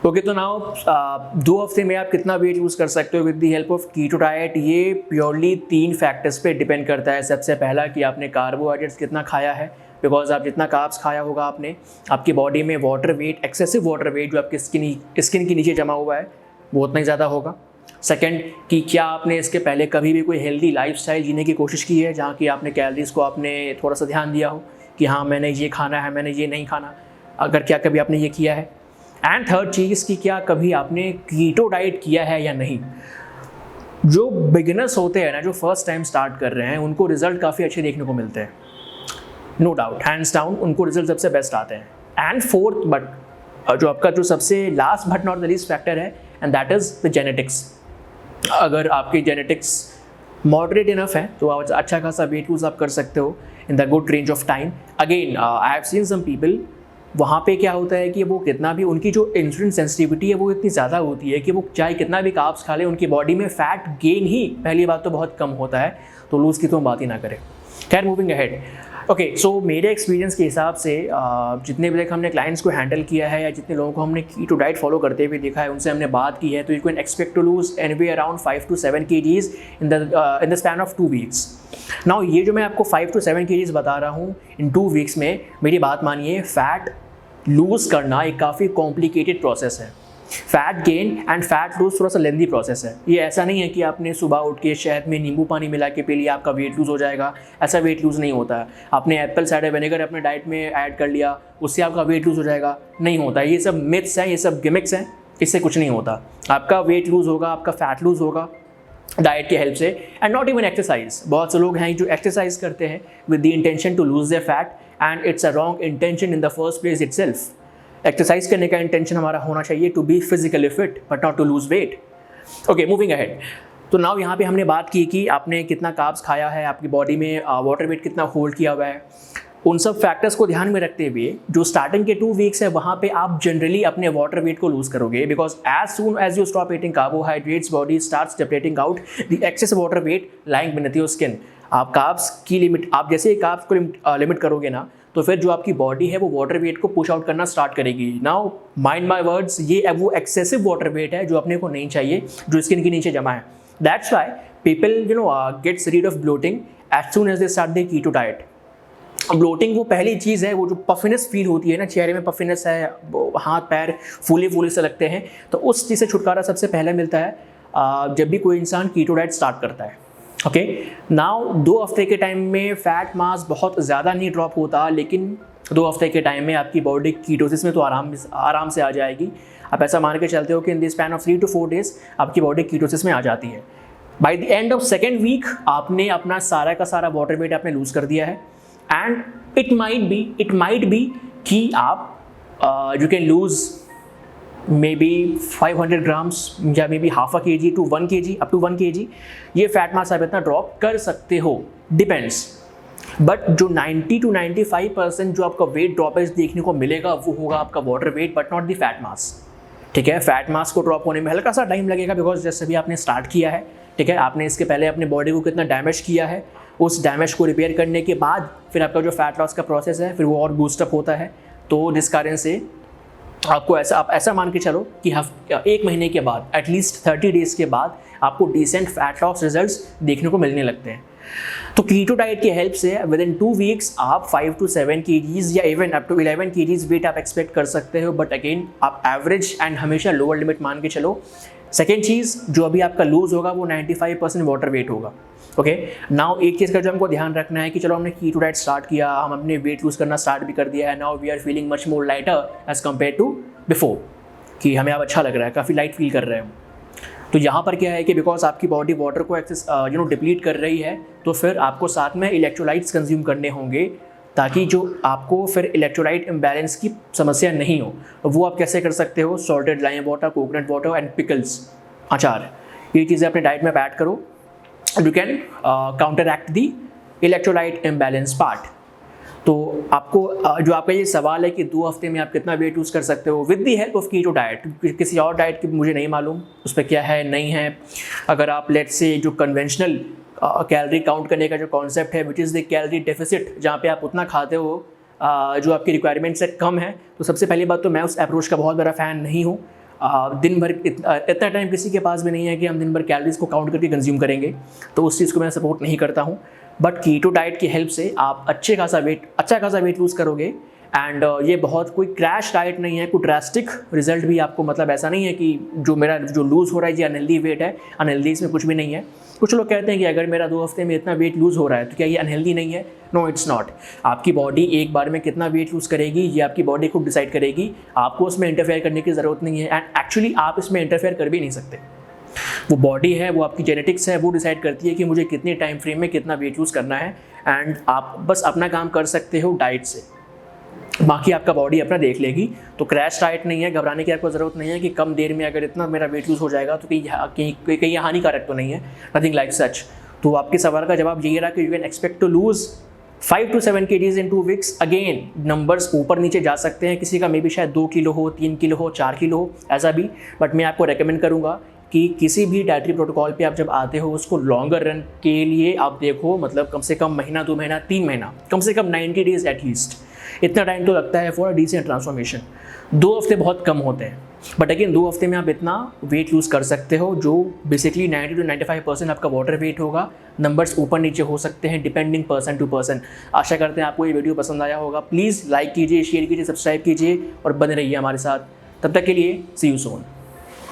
Okay, तो now 2 हफ्ते में आप कितना वेट लूज़ कर सकते हो with the help of keto diet, ये प्योरली 3 फैक्टर्स पे डिपेंड करता है। सबसे पहला कि आपने कार्बोहाइड्रेट्स कितना खाया है, बिकॉज आप जितना कार्ब्स खाया होगा आपने, आपकी बॉडी में water weight, excessive water weight जो आपकी स्किन के नीचे जमा हुआ है वो उतना ही ज़्यादा होगा। सेकंड कि क्या आपने इसके पहले कभी भी कोई हेल्दी लाइफस्टाइल जीने की कोशिश की है, जहाँ की आपने कैलोरीज़ को आपने थोड़ा सा ध्यान दिया हो कि हाँ मैंने ये खाना है, मैंने ये नहीं खाना, अगर क्या कभी आपने ये किया है। एंड थर्ड चीज़ कि क्या कभी आपने कीटो डाइट किया है या नहीं। जो बिगिनर्स होते हैं ना, जो फर्स्ट टाइम स्टार्ट कर रहे हैं, उनको रिजल्ट काफ़ी अच्छे देखने को मिलते हैं, नो डाउट, हैंड्स डाउन उनको रिजल्ट सबसे बेस्ट आते हैं। एंड फोर्थ बट जो आपका जो सबसे last but not the least factor है, and that is the genetics. अगर आपकी जेनेटिक्स मॉडरेट इनफ है तो आप अच्छा खासा वेट लूज आप कर सकते हो in the good range of time. Again I have seen some people, वहाँ पे क्या होता है कि वो कितना भी, उनकी जो इंसुलिन सेंसिटिविटी है वो इतनी ज़्यादा होती है कि वो चाहे कितना भी कार्ब्स खा ले, उनकी बॉडी में फैट गेन ही पहली बात तो बहुत कम होता है, तो लूज़ की तो हम बात ही ना करें। खैर, मूविंग अहेड। ओके, सो मेरे एक्सपीरियंस के हिसाब से जितने भी तक हमने क्लाइंट्स को हैंडल किया है या जितने लोगों को हमने कीटो डाइट फॉलो करते हुए देखा है, उनसे हमने बात की है, तो you can expect to lose anyway around 5 to 7 kgs in the span of 2 weeks। Now ये जो मैं आपको 5 to 7 kgs बता रहा हूँ इन 2 weeks में, मेरी बात मानिए, फैट लूज़ करना एक काफ़ी कॉम्प्लिकेटेड प्रोसेस है। Fat gain and fat loose थोड़ा सा लेंदी प्रोसेस है। ये ऐसा नहीं है कि आपने सुबह उठ के शहद में नींबू पानी मिला के पी लिया आपका वेट लूज़ हो जाएगा, ऐसा वेट लूज़ नहीं होता है। आपने एप्पल साइडर विनेगर अपने डाइट में ऐड कर लिया, उससे आपका वेट लूज़ हो जाएगा, नहीं होता। ये सब मिथ्स हैं, ये सब गिमिक्स हैं, इससे कुछ नहीं होता। आपका वेट लूज़ होगा, आपका फैट लूज़ होगा डाइट की हेल्प से, एंड नॉट इवन एक्सरसाइज। बहुत से लोग हैं जो एक्सरसाइज करते हैं with the intention to lose their fat, and it's a wrong intention in the first place itself. Exercise करने का इंटेंशन हमारा होना चाहिए to be physically fit but not to lose weight. Okay, moving ahead. तो now यहाँ पे हमने बात की कि आपने कितना कार्ब्स खाया है, आपकी बॉडी में वाटर वेट कितना होल्ड किया हुआ है। उन सब फैक्टर्स को ध्यान में रखते हुए जो स्टार्टिंग के 2 weeks है वहाँ पे आप जनरली अपने वाटर वेट को लूज करोगे, because as soon as you stop eating carbohydrates body starts separating out the excess water weight lying beneath your skin. आप कार्ब्स की लिमिट, आप जैसे ही कार्ब्स को लिमिट करोगे ना, तो फिर जो आपकी बॉडी है वो वाटर वेट को पुश आउट करना स्टार्ट करेगी। नाउ माइंड माई वर्ड्स, ये वो एक्सेसिव वाटर वेट है जो अपने को नहीं चाहिए, जो स्किन के नीचे जमा है। That's why people gets rid of bloating as soon as they start the keto diet. Bloating वो पहली चीज़ है, वो जो पफिनेस फील होती है ना, चेहरे में पफिनेस है, हाथ पैर फूले फूले से लगते हैं, तो उस चीज़ से छुटकारा सबसे पहले मिलता है जब भी कोई इंसान कीटो डाइट स्टार्ट करता है। ओके, नाउ 2 हफ्ते के टाइम में फैट मास बहुत ज़्यादा नहीं ड्रॉप होता, लेकिन 2 हफ्ते के टाइम में आपकी बॉडी कीटोसिस में तो आराम से आ जाएगी। आप ऐसा मान के चलते हो कि इन the span of 3 to 4 days आपकी बॉडी कीटोसिस में आ जाती है। By the end of 2nd week आपने अपना सारा का सारा वाटर वेट आपने लूज़ कर दिया है, एंड इट माइट बी कि आप you can lose may be 500 grams या may be half a kg to 1 kg up to 1 kg। ये फैट मास आप इतना ड्रॉप कर सकते हो, डिपेंड्स। बट जो 90 to 95% जो आपका वेट ड्रॉपेज देखने को मिलेगा वो होगा आपका water weight, but not the fat मास। ठीक है, फैट मास को ड्रॉप होने में हल्का सा टाइम लगेगा, बिकॉज जैसे भी आपने स्टार्ट किया है, ठीक है, आपने इसके पहले अपने बॉडी को कितना डैमेज किया है, उस डैमेज को रिपेयर करने के बाद फिर आपका जो फैट लॉस का प्रोसेस है फिर वो और बूस्टअप होता है। तो जिस कारण से आपको आप ऐसा मान के चलो कि 1 महीने के बाद, एटलीस्ट 30 days के बाद आपको डिसेंट फैट लॉस रिजल्ट्स देखने को मिलने लगते हैं। तो कीटो डाइट की हेल्प से विद इन 2 weeks आप 5 to 7 kgs या even up to 11 kgs weight आप एक्सपेक्ट कर सकते हो, बट अगेन आप एवरेज एंड हमेशा लोअर लिमिट मान के चलो। सेकेंड चीज़, जो अभी आपका लूज होगा वो 95% वाटर वेट होगा। ओके, नाउ एक चीज़ का जो हमको ध्यान रखना है कि चलो हमने कीटो डाइट स्टार्ट किया, हम अपने वेट लूज करना स्टार्ट भी कर दिया है, now we are feeling much more lighter as compared to before, कि हमें अब अच्छा लग रहा है, काफ़ी लाइट फील कर रहे हैं। तो यहाँ पर क्या है कि बिकॉज आपकी बॉडी वाटर को एक्सेस डिप्लीट कर रही है, तो फिर आपको साथ में इलेक्ट्रोलाइट्स कंज्यूम करने होंगे, ताकि जो आपको फिर इलेक्ट्रोलाइट इम्बैलेंस की समस्या नहीं हो। वो आप कैसे कर सकते हो? Salted lime water, coconut water and pickles, अचार, ये चीज़ें अपने डाइट में ऐड करो, you can counteract the electrolyte imbalance part. तो आपको जो आपका ये सवाल है कि 2 हफ्ते में आप कितना वेट लूज़ कर सकते हो with the help of keto diet, किसी और डाइट की मुझे नहीं मालूम उस पर क्या है नहीं है। अगर आप लेट्स से जो कन्वेंशनल कैलोरी काउंट करने का जो कॉन्सेप्ट है which is the calorie deficit, जहाँ पे आप उतना खाते हो जो आपकी रिक्वायरमेंट से कम है, तो सबसे पहली बात तो मैं उस अप्रोच का बहुत बड़ा फ़ैन नहीं हूँ। दिन भर इतना टाइम किसी के पास भी नहीं है कि हम दिन भर कैलोरीज को काउंट करके कंज्यूम करेंगे, तो उस चीज़ को मैं सपोर्ट नहीं करता हूँ। बट कीटो डाइट की हेल्प से आप अच्छा खासा वेट लूज़ करोगे। एंड ये बहुत कोई क्रैश डाइट नहीं है, कोई ड्रास्टिक रिजल्ट भी आपको, मतलब ऐसा नहीं है कि जो लूज़ हो रहा है ये अनहेल्दी वेट है, अनहेल्दी इसमें कुछ भी नहीं है। कुछ लोग कहते हैं कि अगर मेरा 2 हफ्ते में इतना वेट लूज़ हो रहा है तो क्या ये अनहेल्दी नहीं है? No, it's not. आपकी बॉडी एक बार में कितना वेट लूज़ करेगी ये आपकी बॉडी खुद डिसाइड करेगी, आपको उसमें इंटरफेयर करने की ज़रूरत नहीं है। एंड एक्चुअली आप इसमें इंटरफेयर कर भी नहीं सकते। वो बॉडी है, वो आपकी जेनेटिक्स है, वो डिसाइड करती है कि मुझे कितने टाइम फ्रेम में कितना वेट लूज़ करना है। एंड आप बस अपना काम कर सकते हो डाइट से, बाकी आपका बॉडी अपना देख लेगी। तो क्रैश डाइट नहीं है, घबराने की आपको ज़रूरत नहीं है कि कम देर में अगर इतना मेरा वेट लूज़ हो जाएगा तो कहीं हानिकारक तो नहीं है, नथिंग लाइक सच। तो आपके सवाल का जवाब यही रहा कि you can expect to lose 5 to 7 kgs in 2 weeks. Again numbers ऊपर नीचे जा सकते हैं, किसी का मे बी शायद 2 किलो हो, 3 किलो हो, 4 किलो हो, ऐसा भी। बट मैं आपको रेकमेंड करूँगा कि किसी भी डाइटरी प्रोटोकॉल पे आप जब आते हो उसको लॉन्गर रन के लिए आप देखो, मतलब कम से कम महीना, 2 महीना, 3 महीना, कम से कम 90 डेज एटलीस्ट। इतना टाइम तो लगता है फॉर अ डिसेंट ट्रांसफॉर्मेशन। 2 हफ्ते बहुत कम होते हैं, बट अगेन 2 हफ्ते में आप इतना वेट लूज़ कर सकते हो जो बेसिकली 90 to 95% आपका वाटर वेट होगा। नंबर्स ऊपर नीचे हो सकते हैं डिपेंडिंग पर्सन टू पर्सन। आशा करते हैं आपको ये वीडियो पसंद आया होगा। प्लीज़ लाइक कीजिए, शेयर कीजिए, सब्सक्राइब कीजिए और बने रहिए हमारे साथ। तब तक के लिए सी यू सून।